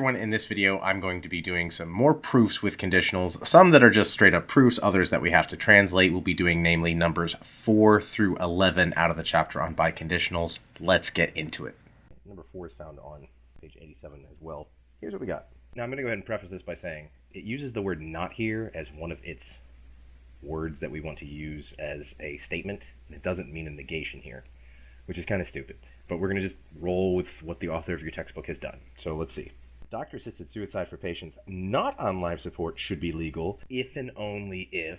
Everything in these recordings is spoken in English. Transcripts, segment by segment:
everyone, in this video I'm going to be doing some more proofs with conditionals, some that are just straight up proofs, others that we have to translate. We'll be doing namely numbers 4 through 11 out of the chapter on biconditionals. Let's get into it. Number 4 is found on page 87 as well. Here's what we got. Now I'm going to go ahead and preface this by saying it uses the word not here as one of its words that we want to use as a statement, and it doesn't mean a negation here, which is kind of stupid. But we're going to just roll with what the author of your textbook has done. So let's see. Doctor-assisted suicide for patients not on life support should be legal if and only if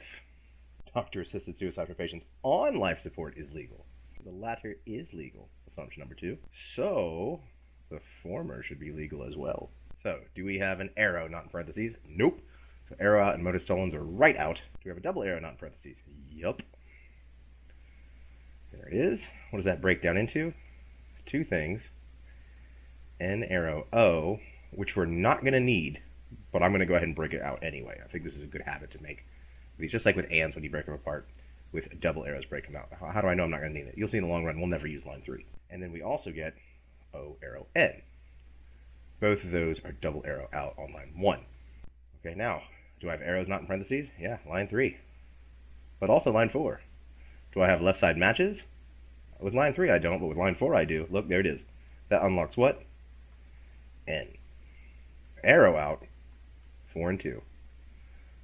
doctor-assisted suicide for patients on life support is legal. The latter is legal, assumption number 2. So the former should be legal as well. So do we have an arrow not in parentheses? Nope. So arrow out and modus tollens are right out. Do we have a double arrow not in parentheses? Yup. There it is. What does that break down into? 2 things, N arrow O, which we're not going to need, but I'm going to go ahead and break it out anyway. I think this is a good habit to make. It's just like with ands when you break them apart, with double arrows break them out. How do I know I'm not going to need it? You'll see in the long run, we'll never use line 3. And then we also get O arrow N. Both of those are double arrow out on line 1. Okay, now, do I have arrows not in parentheses? Yeah, line 3. But also line 4. Do I have left side matches? With line 3 I don't, but with line 4 I do. Look, there it is. That unlocks what? N. Arrow out, 4 and 2.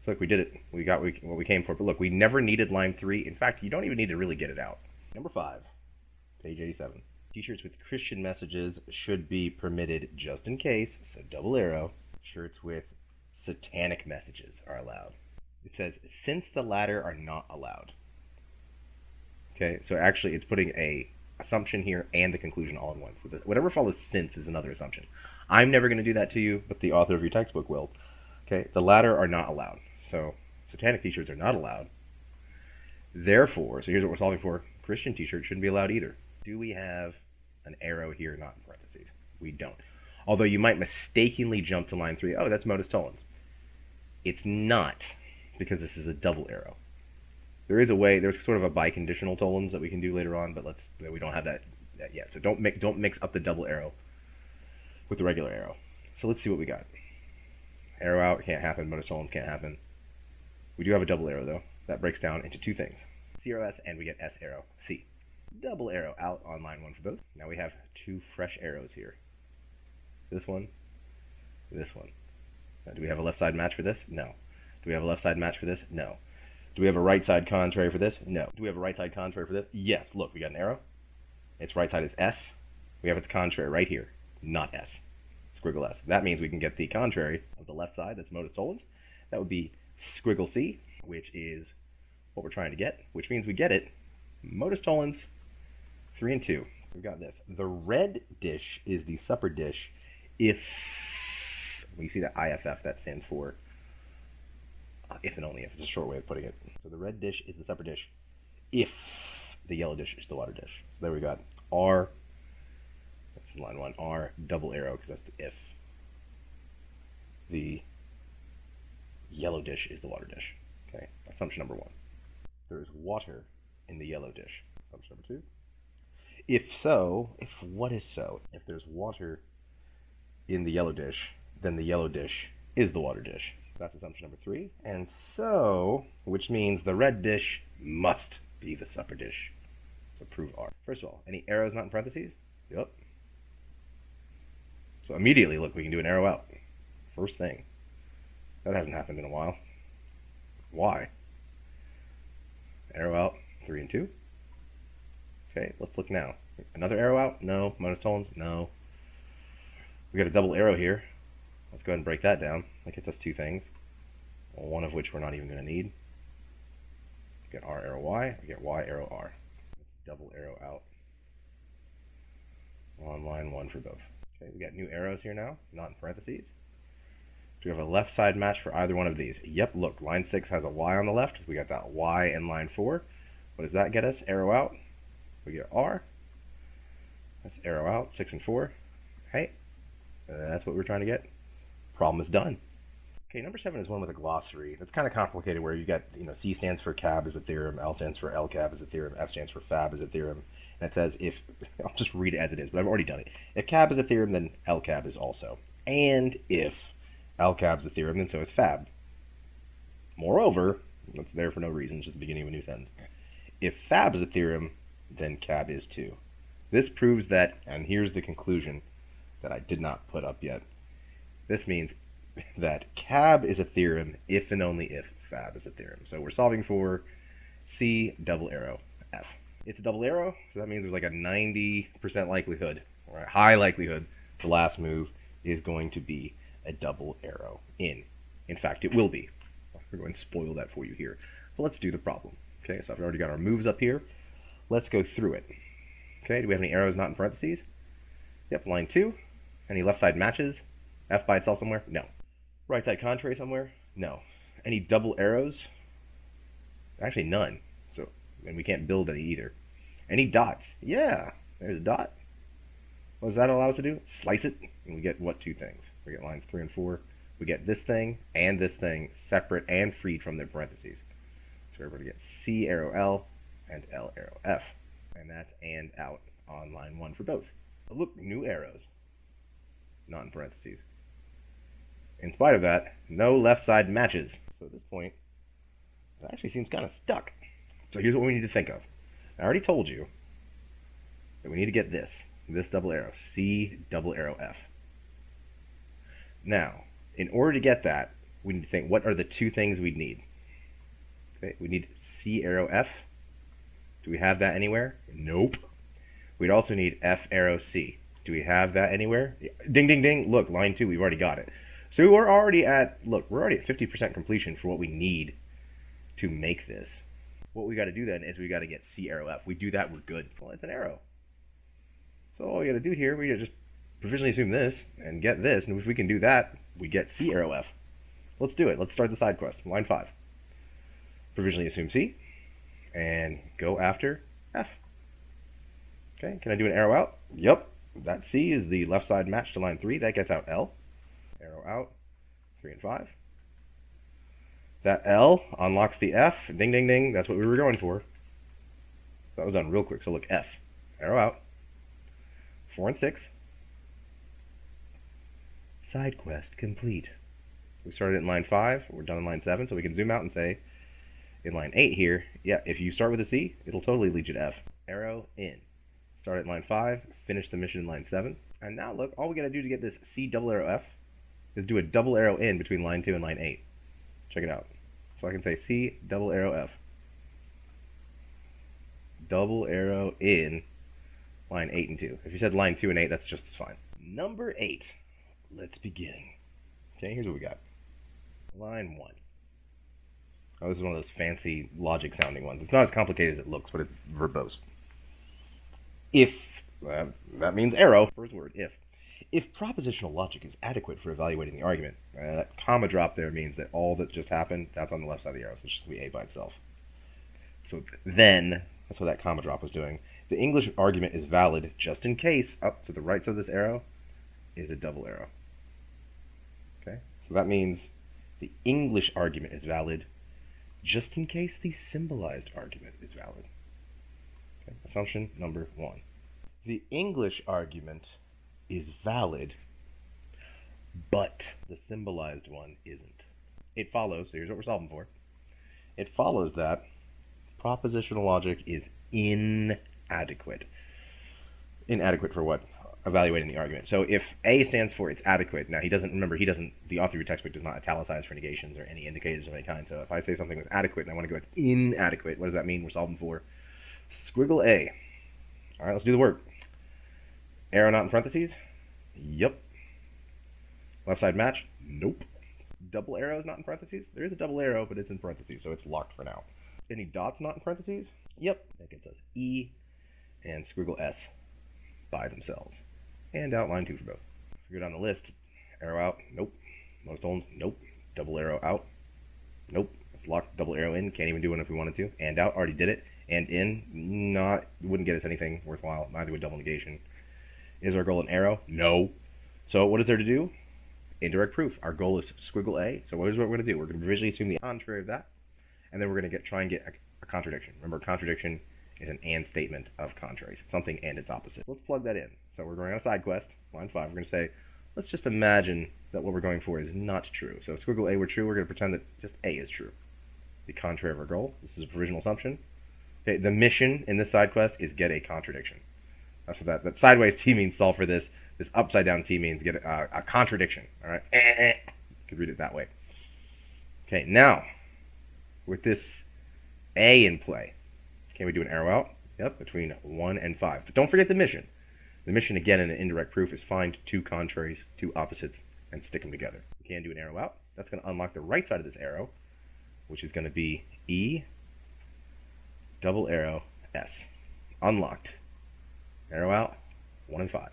So look, we did it. We got what we came for. But look, we never needed line 3. In fact, you don't even need to really get it out. Number 5, page 87. T-shirts with Christian messages should be permitted just in case, so double arrow. Shirts with satanic messages are allowed. It says, since the latter are not allowed. Okay, so actually it's putting a assumption here and the conclusion all in one. So whatever follows since is another assumption. I'm never going to do that to you, but the author of your textbook will. Okay, the latter are not allowed. So satanic t-shirts are not allowed. Therefore, so here's what we're solving for. Christian t-shirts shouldn't be allowed either. Do we have an arrow here not in parentheses? We don't. Although you might mistakenly jump to line 3. Oh, that's modus tollens. It's not, because this is a double arrow. There is a way, there's sort of a biconditional tollens that we can do later on, but we don't have that yet. So don't mix up the double arrow with the regular arrow. So let's see what we got. Arrow out can't happen, modus tollens can't happen. We do have a double arrow though. That breaks down into 2 things. C arrow S and we get S arrow C. Double arrow out on line 1 for both. Now we have 2 fresh arrows here. This one, this one. Now, do we have a left side match for this? No. Do we have a left side match for this? No. Do we have a right side contrary for this? No. Do we have a right side contrary for this? Yes. Look, we got an arrow. Its right side is S. We have its contrary right here, not S. Squiggle S. That means we can get the contrary of the left side, that's modus tollens. That would be squiggle C, which is what we're trying to get, which means we get it. Modus tollens, 3 and 2. We've got this. The red dish is the supper dish if, we see that IFF, that stands for if and only if. It's a short way of putting it. So the red dish is the supper dish if the yellow dish is the water dish. So there we got R, that's line 1, R, double arrow, because that's the if. The yellow dish is the water dish. Okay, assumption number 1. There is water in the yellow dish. Assumption number 2. If so, if what is so? If there's water in the yellow dish, then the yellow dish is the water dish. That's assumption number 3. And so, which means the red dish must be the supper dish. So prove R. First of all, any arrows not in parentheses? Yep. So immediately, look, we can do an arrow out. First thing. That hasn't happened in a while. Why? Arrow out, 3 and 2. Okay, let's look now. Another arrow out? No. Modus tollens? No. We got a double arrow here. Let's go ahead and break that down. That gets us 2 things, one of which we're not even going to need. We get R arrow Y, we get Y arrow R. Let's double arrow out on line 1 for both. Okay, we got new arrows here now, not in parentheses. Do we have a left side match for either one of these? Yep, look, line 6 has a Y on the left. We got that Y in line 4. What does that get us? Arrow out. We get R. That's arrow out, 6 and 4. Okay, that's what we're trying to get. Problem is done. Okay, number 7 is one with a glossary. That's kind of complicated where you got, C stands for cab as a theorem, L stands for LCAB as a theorem, F stands for fab as a theorem. And it says if, I'll just read it as it is, but I've already done it. If cab is a theorem, then LCAB is also. And if LCAB's a theorem, then so is FAB. Moreover, that's there for no reason, it's just the beginning of a new sentence. If FAB is a theorem, then CAB is too. This proves that, and here's the conclusion that I did not put up yet. This means that CAB is a theorem if and only if FAB is a theorem. So we're solving for C double arrow F. It's a double arrow, so that means there's like a 90% likelihood, or a high likelihood, the last move is going to be a double arrow in. In fact, it will be. We're going to spoil that for you here. But let's do the problem. Okay, so I've already got our moves up here. Let's go through it. Okay, do we have any arrows not in parentheses? Yep, line 2. Any left side matches? F by itself somewhere? No. Right side contrary somewhere? No. Any double arrows? Actually, none. So, and we can't build any either. Any dots? Yeah, there's a dot. What does that allow us to do? Slice it, and we get what two things? We get lines 3 and 4. We get this thing and this thing separate and freed from their parentheses. So we're going to get C arrow L and L arrow F. And that's and out on line 1 for both. But look, new arrows. Not in parentheses. In spite of that, no left side matches. So at this point, it actually seems kind of stuck. So here's what we need to think of. I already told you that we need to get this double arrow, C double arrow F. Now, in order to get that, we need to think, what are the two things we'd need? Okay, we need C arrow F. Do we have that anywhere? Nope. We'd also need F arrow C. Do we have that anywhere? Ding, ding, ding. Look, line 2, we've already got it. So we're already at 50% completion for what we need to make this. What we got to do then is we got to get C arrow F. We do that, we're good. Well, it's an arrow. So all we got to do here, we got to just provisionally assume this and get this. And if we can do that, we get C arrow F. Let's do it. Let's start the side quest. Line 5. Provisionally assume C and go after F. Okay, can I do an arrow out? Yep. That C is the left side match to line 3. That gets out L. Arrow out. 3 and 5. That L unlocks the F. Ding, ding, ding. That's what we were going for. That was done real quick. So look, F. Arrow out. 4 and 6. Side quest complete. We started in line 5. We're done in line 7. So we can zoom out and say, in line 8 here, yeah, if you start with a C, it'll totally lead you to F. Arrow in. Start at line 5. Finish the mission in line 7. And now look, all we got to do to get this C double arrow F is do a double arrow in between line 2 and line 8. Check it out. So I can say C double arrow F. Double arrow in line 8 and 2. If you said line 2 and 8, that's just as fine. Number 8. Let's begin. Okay, here's what we got. Line 1. Oh, this is one of those fancy logic sounding ones. It's not as complicated as it looks, but it's verbose. If, that means arrow, first word, if. If propositional logic is adequate for evaluating the argument, that comma drop there means that all that just happened, that's on the left side of the arrow, so it's just going to be A by itself. So then, that's what that comma drop was doing. The English argument is valid just in case, up to the right side of this arrow, is a double arrow. Okay? So that means the English argument is valid just in case the symbolized argument is valid. Okay? Assumption number 1. The English argument is valid, but the symbolized one isn't. It follows, so here's what we're solving for. It follows that propositional logic is inadequate. Inadequate for what? Evaluating the argument. So if A stands for it's adequate, now the author of your textbook does not italicize for negations or any indicators of any kind. So if I say something is adequate and I want to go it's inadequate, what does that mean? We're solving for squiggle A. All right, let's do the work. Arrow not in parentheses? Yep. Left side match? Nope. Double arrow is not in parentheses? There is a double arrow, but it's in parentheses, so it's locked for now. Any dots not in parentheses? Yep. That gets us E and squiggle S by themselves. And outline 2 for both. If we go down the list, arrow out? Nope. Most holes? Nope. Double arrow out? Nope. It's locked. Double arrow in? Can't even do one if we wanted to. And out? Already did it. And in? Wouldn't get us anything worthwhile. Neither would double negation. Is our goal an arrow? No. So what is there to do? Indirect proof. Our goal is squiggle A. So here's what we're going to do. We're going to visually assume the contrary of that, and then we're going to try and get a contradiction. Remember, contradiction is an and statement of contraries. Something and its opposite. Let's plug that in. So we're going on a side quest, line 5. We're going to say, let's just imagine that what we're going for is not true. So if squiggle A were true, we're going to pretend that just A is true. The contrary of our goal. This is a provisional assumption. Okay, the mission in this side quest is get a contradiction. That's what that sideways T means solve for this. This upside down T means get a contradiction. All right, you could read it that way. Okay, now with this A in play, can we do an arrow out? Yep, between 1 and 5. But don't forget the mission. The mission, again, in an indirect proof is find two contraries, two opposites, and stick them together. We can do an arrow out. That's going to unlock the right side of this arrow, which is going to be E, double arrow, S. Unlocked. Arrow out, 1 and 5.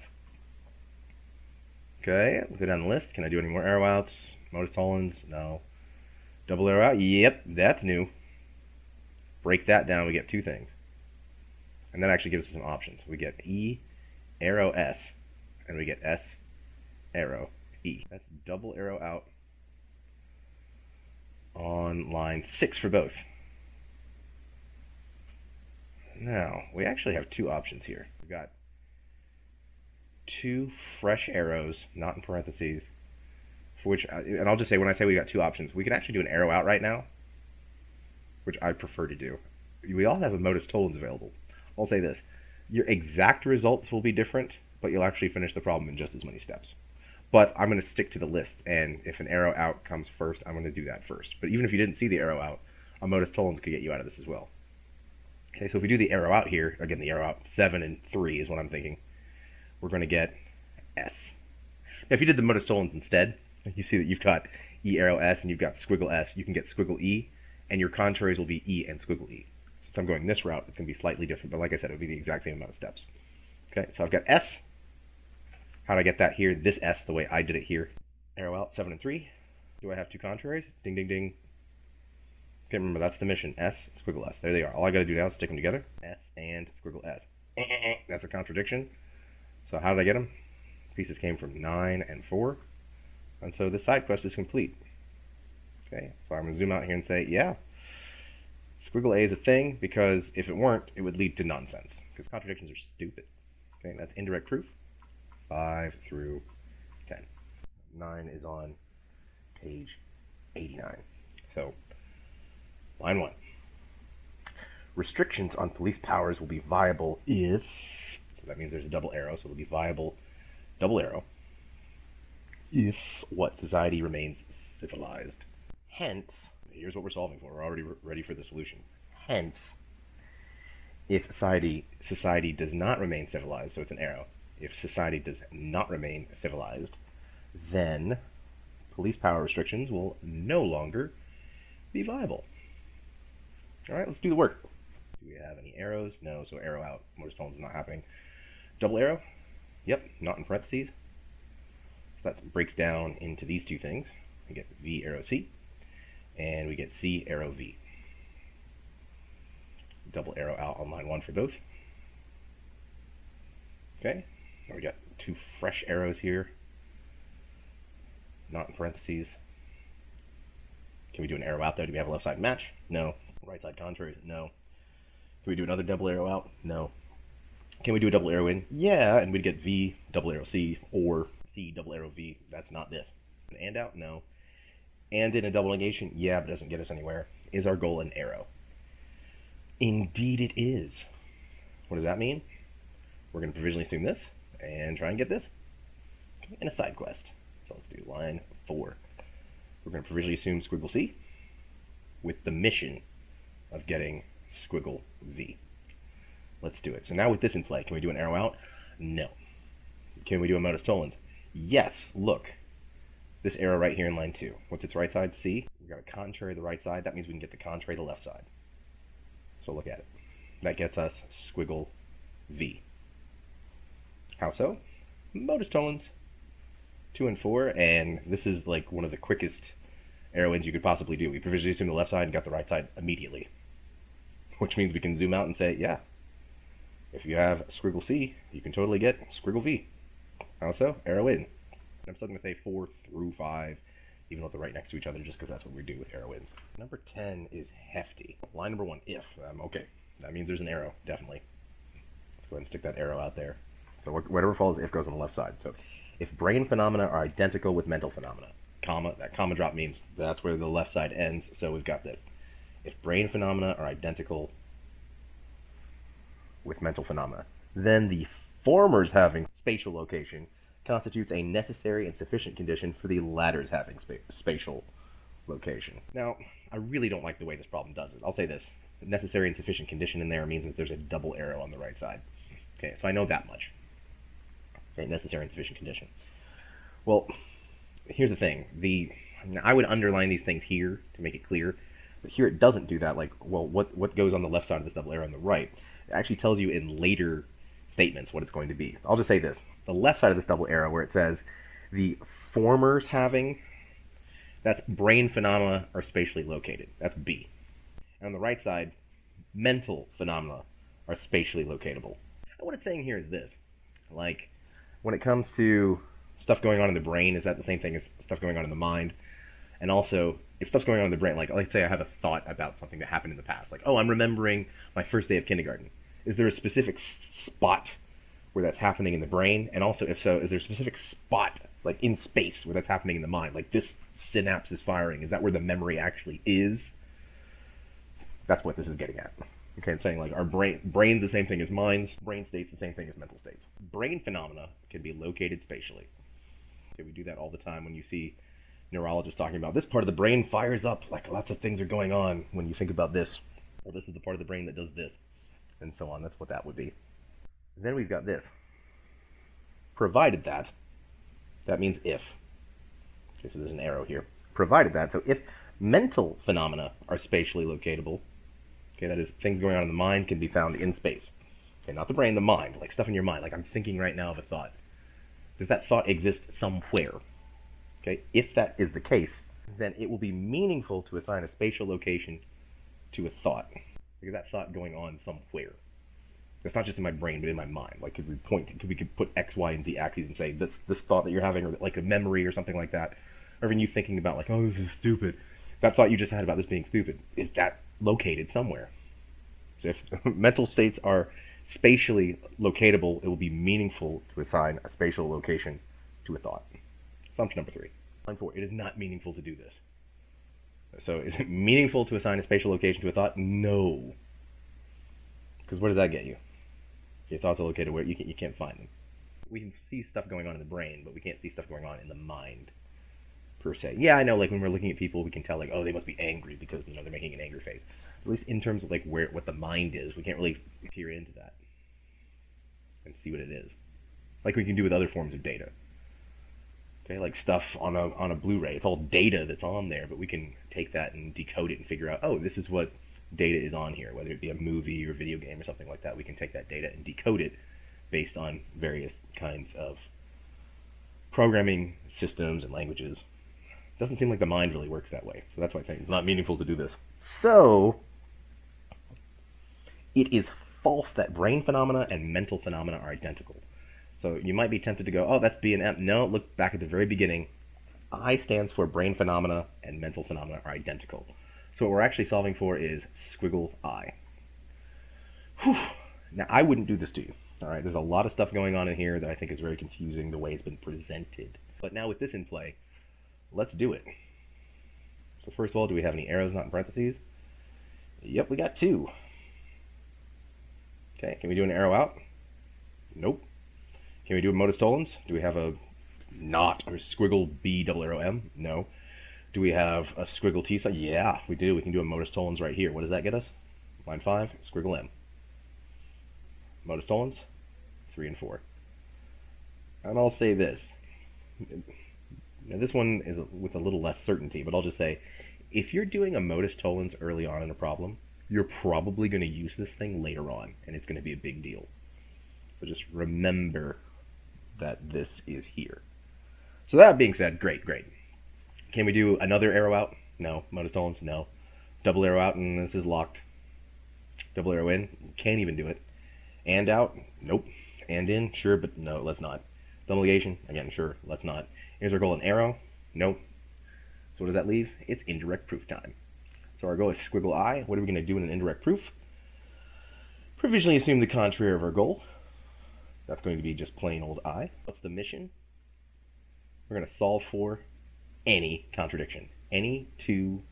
Okay, we'll go down the list. Can I do any more arrow outs? Modus tollens? No. Double arrow out? Yep, that's new. Break that down, we get two things. And that actually gives us some options. We get E, arrow S, and we get S, arrow E. That's double arrow out on line 6 for both. Now, we actually have two options here. We've got two fresh arrows, not in parentheses, for which, and I'll just say, when I say we got two options, we can actually do an arrow out right now, which I prefer to do. We all have a modus tollens available. I'll say this, your exact results will be different, but you'll actually finish the problem in just as many steps. But I'm going to stick to the list, and if an arrow out comes first, I'm going to do that first. But even if you didn't see the arrow out, a modus tollens could get you out of this as well. Okay, so if we do the arrow out here, again, the arrow out 7 and 3 is what I'm thinking, we're going to get S. Now, if you did the modus tollens instead, you see that you've got E arrow S and you've got squiggle S, you can get squiggle E, and your contraries will be E and squiggle E. Since I'm going this route, it's going to be slightly different, but like I said, it would be the exact same amount of steps. Okay, so I've got S. How do I get that here? This S, the way I did it here. Arrow out, 7 and 3. Do I have two contraries? Ding, ding, ding. Okay, remember, that's the mission. S, squiggle S. There they are. All I got to do now is stick them together. S and squiggle S. That's a contradiction. So how did I get them? Pieces came from 9 and 4. And so this side quest is complete. Okay, so I'm going to zoom out here and say, yeah, squiggle A is a thing, because if it weren't, it would lead to nonsense. Because contradictions are stupid. Okay, that's indirect proof. 5 through 10. 9 is on page 89. So, line 1. Restrictions on police powers will be viable if, so that means there's a double arrow, so it'll be viable, double arrow, if what? Society remains civilized. Hence, here's what we're solving for. We're already ready for the solution. Hence, if society does not remain civilized, so it's an arrow, if society does not remain civilized, then police power restrictions will no longer be viable. All right, let's do the work. Do we have any arrows? No, so arrow out. Modus tollens is not happening. Double arrow? Yep, not in parentheses. So that breaks down into these two things. We get V arrow C, and we get C arrow V. Double arrow out on line 1 for both. Okay, now we got two fresh arrows here, not in parentheses. Can we do an arrow out there? Do we have a left side match? No. Right side contraries? No. Can we do another double arrow out? No. Can we do a double arrow in? Yeah, and we'd get V double arrow C or C double arrow V. That's not this. An and out? No. And in a double negation? Yeah, but it doesn't get us anywhere. Is our goal an arrow? Indeed it is. What does that mean? We're going to provisionally assume this and try and get this in a side quest. So let's do line 4. We're going to provisionally assume squiggle C with the mission of getting squiggle V. Let's do it. So now with this in play, can we do an arrow out? No. Can we do a modus tollens? Yes. Look. This arrow right here in line 2. What's its right side? C. We've got a contrary to the right side. That means we can get the contrary to the left side. So look at it. That gets us squiggle V. How so? Modus tollens. 2 and 4, and this is like one of the quickest arrow ins you could possibly do. We provisionally assumed the left side and got the right side immediately. Which means we can zoom out and say, yeah, if you have squiggle C, you can totally get squiggle V. How so? Arrow in. I'm still going to say 4 through 5, even though they're right next to each other, just because that's what we do with arrow ins. Number 10 is hefty. Line number 1, if. Okay, that means there's an arrow, definitely. Let's go ahead and stick that arrow out there. So whatever follows if goes on the left side. So if brain phenomena are identical with mental phenomena, comma, that comma drop means that's where the left side ends, so we've got this. If brain phenomena are identical with mental phenomena, then the former's having spatial location constitutes a necessary and sufficient condition for the latter's having spatial location. Now, I really don't like the way this problem does it. I'll say this. Necessary and sufficient condition in there means that there's a double arrow on the right side. Okay, so I know that much. Okay, necessary and sufficient condition. Well, here's the thing. I would underline these things here to make it clear, but here it doesn't do that. Like, well, what goes on the left side of this double arrow on the right? It actually tells you in later statements what it's going to be. I'll just say this. The left side of this double arrow where it says the former's having, that's brain phenomena are spatially located. That's B. And on the right side, mental phenomena are spatially locatable. And what it's saying here is this. Like, when it comes to stuff going on in the brain, is that the same thing as stuff going on in the mind? And also, if stuff's going on in the brain, like let's say I have a thought about something that happened in the past. Like, oh, I'm remembering my first day of kindergarten. Is there a specific spot where that's happening in the brain? And also, if so, is there a specific spot, like in space, where that's happening in the mind? Like this synapse is firing. Is that where the memory actually is? That's what this is getting at. Okay, it's saying like our brain's the same thing as minds, brain state's the same thing as mental states. Brain phenomena can be located spatially. Okay, we do that all the time when you see neurologists talking about this part of the brain fires up, like lots of things are going on when you think about this. Or this is the part of the brain that does this, and so on. That's what that would be. Then we've got this. Provided that means if. Okay, so there's an arrow here. Provided that, so if mental phenomena are spatially locatable, okay, that is, things going on in the mind can be found in space. Okay, not the brain, the mind, like stuff in your mind. Like I'm thinking right now of a thought. Does that thought exist somewhere? Okay, if that is the case, then it will be meaningful to assign a spatial location to a thought. Because that thought going on somewhere. It's not just in my brain, but in my mind. Like, could we put X, Y, and Z axes and say this thought that you're having, or like a memory or something like that, or even you thinking about like, oh, this is stupid. That thought you just had about this being stupid, is that located somewhere? So if mental states are spatially locatable, it will be meaningful to assign a spatial location to a thought. Assumption number 3. Line 4, it is not meaningful to do this. So is it meaningful to assign a spatial location to a thought? No. Because what does that get you? Your thoughts are located where you can't find them. We can see stuff going on in the brain, but we can't see stuff going on in the mind, per se. Yeah, I know, like when we're looking at people, we can tell like, oh, they must be angry because, you know, they're making an angry face. At least in terms of like what the mind is, we can't really peer into that and see what it is. Like we can do with other forms of data. Okay, like stuff on a Blu-ray. It's all data that's on there, but we can take that and decode it and figure out, oh, this is what data is on here, whether it be a movie or video game or something like that. We can take that data and decode it based on various kinds of programming systems and languages. It doesn't seem like the mind really works that way, so that's why I think it's not meaningful to do this. So, it is false that brain phenomena and mental phenomena are identical. So you might be tempted to go, oh, that's B and M. No, look back at the very beginning. I stands for brain phenomena and mental phenomena are identical. So what we're actually solving for is squiggle I. Whew. Now, I wouldn't do this to you. All right, there's a lot of stuff going on in here that I think is very confusing the way it's been presented. But now with this in play, let's do it. So first of all, do we have any arrows not in parentheses? Yep, we got 2. Okay, can we do an arrow out? Nope. Can we do a modus tollens? Do we have a not or squiggle B double arrow M? No. Do we have a squiggle T sign? Yeah, we do. We can do a modus tollens right here. What does that get us? Line 5, squiggle M. Modus tollens, 3 and 4. And I'll say this. Now this one is with a little less certainty, but I'll just say, if you're doing a modus tollens early on in a problem, you're probably going to use this thing later on, and it's going to be a big deal. So just remember that this is here. So that being said, great. Can we do another arrow out? No. Modus tollens? No. Double arrow out and this is locked. Double arrow in? Can't even do it. And out? Nope. And in? Sure, but no, let's not. Double negation? Again, sure, let's not. Here's our goal, an arrow? Nope. So what does that leave? It's indirect proof time. So our goal is squiggle I. What are we going to do in an indirect proof? Provisionally assume the contrary of our goal. That's going to be just plain old I. What's the mission? we're going to solve for any contradiction. Any two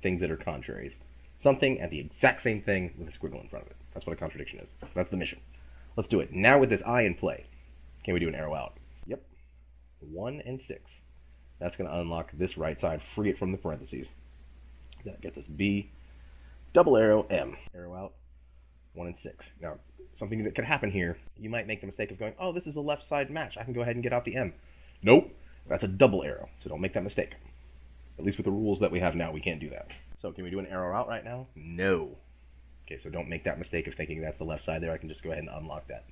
things that are contraries. Something and the exact same thing with a squiggle in front of it. That's what a contradiction is. That's the mission. Let's do it. Now with this I in play, can we do an arrow out? Yep. 1 and 6. That's going to unlock this right side, free it from the parentheses. That gets us B, double arrow, M. Arrow out, 1 and 6. Now, something that could happen here, you might make the mistake of going, oh, this is a left side match. I can go ahead and get out the M. Nope. That's a double arrow, so don't make that mistake. At least with the rules that we have now, we can't do that. So can we do an arrow out right now? No. Okay, so don't make that mistake of thinking that's the left side there. I can just go ahead and unlock that.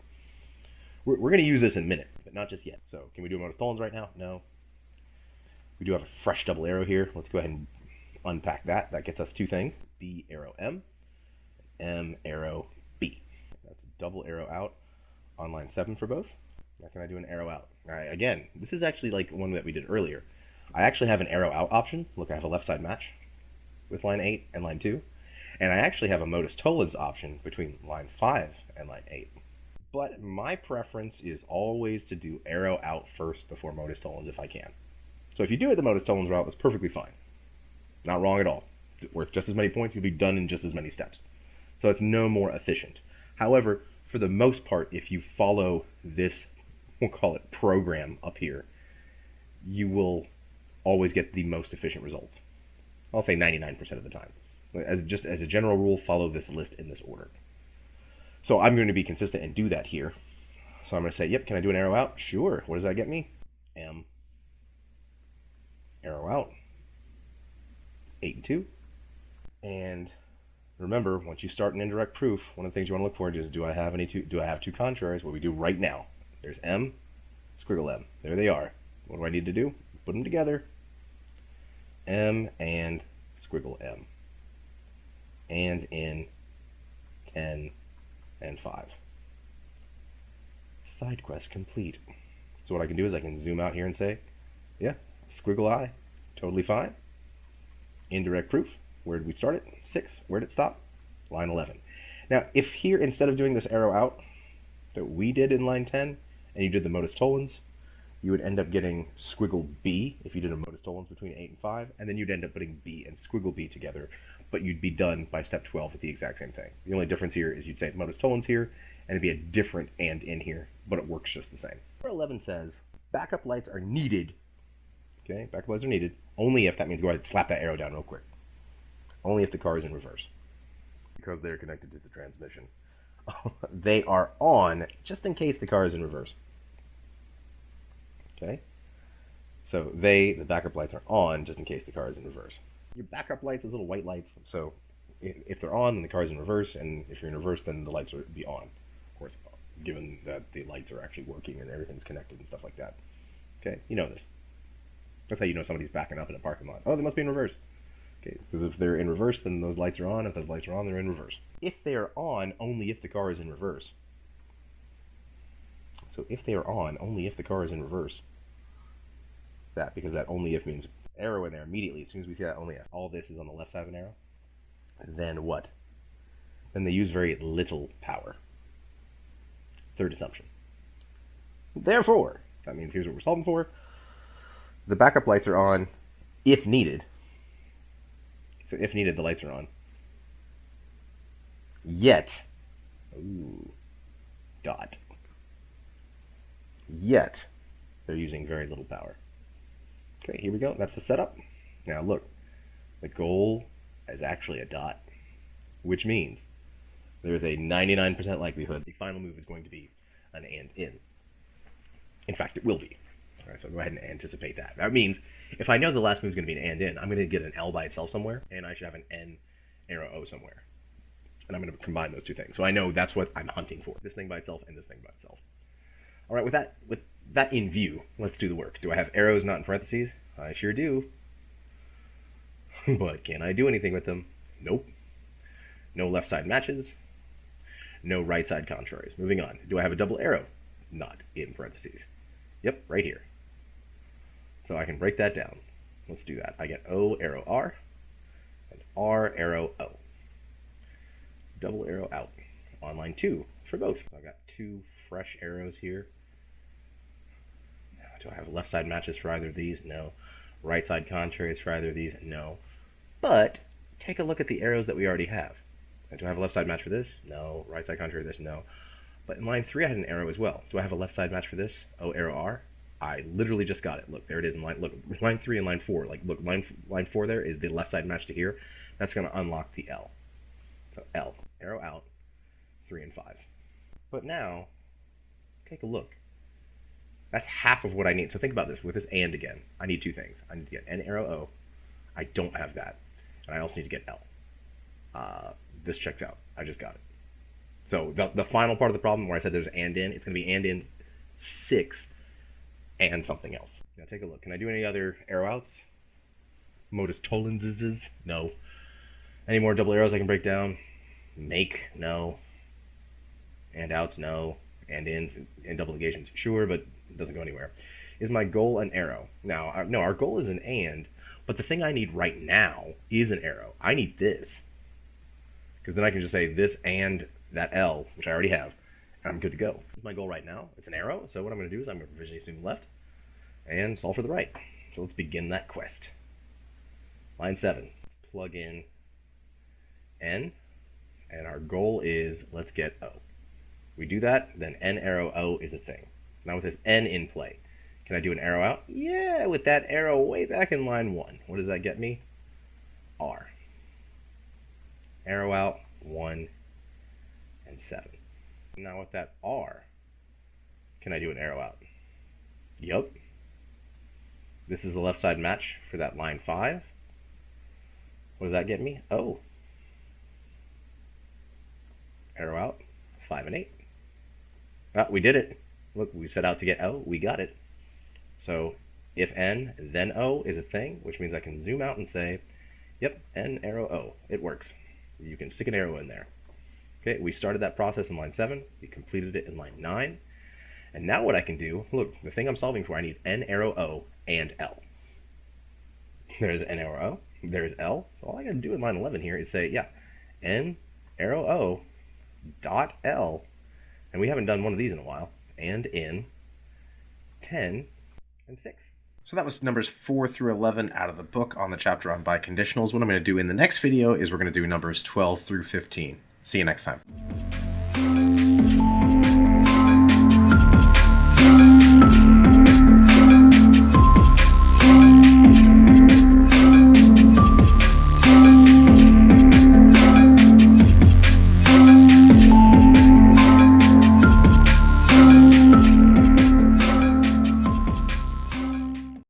We're going to use this in a minute, but not just yet. So can we do modus tollens right now? No. We do have a fresh double arrow here. Let's go ahead and unpack that. That gets us two things. B arrow M, M arrow B. That's double arrow out on line 7 for both. Now can I do an arrow out? All right, again, this is actually like one that we did earlier. I actually have an arrow out option. Look, I have a left side match with line 8 and line 2. And I actually have a modus tollens option between line 5 and line 8. But my preference is always to do arrow out first before modus tollens if I can. So if you do it the modus tollens route, that's perfectly fine. Not wrong at all. Worth just as many points, you'll be done in just as many steps. So it's no more efficient. However, for the most part, if you follow this, we'll call it program up here, you will always get the most efficient results. I'll say 99% of the time. Just as a general rule, follow this list in this order. So I'm going to be consistent and do that here. So I'm going to say, yep, can I do an arrow out? Sure. What does that get me? M. Arrow out. 8 and 2. And remember, once you start an indirect proof, one of the things you want to look for is, do I have two contraries? What we do right now. There's M, squiggle M. There they are. What do I need to do? Put them together. M and squiggle M. And in 10 and 5. Side quest complete. So what I can do is I can zoom out here and say, yeah, squiggle I, totally fine. Indirect proof, where did we start it? 6, where did it stop? Line 11. Now, if here, instead of doing this arrow out that we did in line 10, and you did the modus tollens, you would end up getting squiggle B if you did a modus tollens between 8 and 5, and then you'd end up putting B and squiggle B together, but you'd be done by step 12 with the exact same thing. The only difference here is you'd say modus tollens here, and it'd be a different and in here, but it works just the same. Number 11 says, backup lights are needed. Okay, backup lights are needed, only if, that means go ahead and slap that arrow down real quick. Only if the car is in reverse, because they're connected to the transmission. They are on, just in case the car is in reverse. Okay, so the backup lights are on just in case the car is in reverse. Your backup lights, those little white lights, so if they're on, then the car is in reverse, and if you're in reverse, then the lights will be on. Of course, given that the lights are actually working and everything's connected and stuff like that. Okay, you know this. That's how you know somebody's backing up in a parking lot. Oh, they must be in reverse. Okay, because if they're in reverse, then those lights are on. If those lights are on, they're in reverse. If they are on, only if the car is in reverse. So if they are on, only if the car is in reverse. That, because that only if means arrow in there immediately. As soon as we see that only if, all this is on the left side of an arrow. Then what? Then they use very little power. Third assumption. Therefore, that means here's what we're solving for. The backup lights are on if needed. So if needed, the lights are on. Yet, dot. Yet, they're using very little power. Okay, here we go. That's the setup. Now look, the goal is actually a dot, which means there's a 99% likelihood the final move is going to be an and in. In fact, it will be. All right, so go ahead and anticipate that. That means if I know the last move is going to be an and in, I'm going to get an L by itself somewhere, and I should have an N arrow O somewhere. And I'm going to combine those two things. So I know that's what I'm hunting for. This thing by itself and this thing by itself. All right, with that in view, let's do the work. Do I have arrows not in parentheses? I sure do. But can I do anything with them? Nope. No left side matches. No right side contraries. Moving on. Do I have a double arrow? Not in parentheses. Yep, right here. So I can break that down. Let's do that. I get O arrow R and R arrow O. Double arrow out on line 2 for both. So I've got two fresh arrows here. Do I have left side matches for either of these? No. Right side contraries for either of these? No. But take a look at the arrows that we already have. Do I have a left side match for this? No. Right side contrary for this? No. But in line 3 I had an arrow as well. Do I have a left side match for this? O, arrow R? I literally just got it. Look, there it is in line. Look, line 3 and line 4. Like, look, line 4 there is the left side match to here. That's going to unlock the L. So L, arrow out, 3 and 5. But now, take a look. That's half of what I need. So think about this. With this and again, I need 2 things. I need to get N arrow O. I don't have that. And I also need to get L. This checks out. I just got it. So the final part of the problem where I said there's and in, it's going to be and in 6 and something else. Now take a look. Can I do any other arrow outs? Modus tollens's? No. Any more double arrows I can break down? Make? No. And outs? No. And ins and double negations? Sure, but it doesn't go anywhere. Is my goal an arrow? Now, no, our goal is an and, but the thing I need right now is an arrow. I need this. Because then I can just say this and that L, which I already have, and I'm good to go. This is my goal right now. It's an arrow, so what I'm going to do is I'm going to provisionally assume left and solve for the right. So let's begin that quest. Line 7, plug in N, and our goal is let's get O. We do that, then N arrow O is a thing. Now with this N in play, can I do an arrow out? Yeah, with that arrow way back in line 1. What does that get me? R. Arrow out, 1 and 7. Now with that R, can I do an arrow out? Yup. This is the left side match for that line 5. What does that get me? O. Arrow out, 5 and 8. Ah, we did it. Look, we set out to get O, we got it. So if N, then O is a thing, which means I can zoom out and say, yep, N arrow O. It works. You can stick an arrow in there. Okay, we started that process in line 7. We completed it in line 9. And now what I can do, look, the thing I'm solving for, I need N arrow O and L. There's N arrow O. There's L. So all I got to do in line 11 here is say, yeah, N arrow O dot L. And we haven't done one of these in a while. And in 10 and 6. So that was numbers 4 through 11 out of the book on the chapter on biconditionals. What I'm going to do in the next video is we're going to do numbers 12 through 15. See you next time.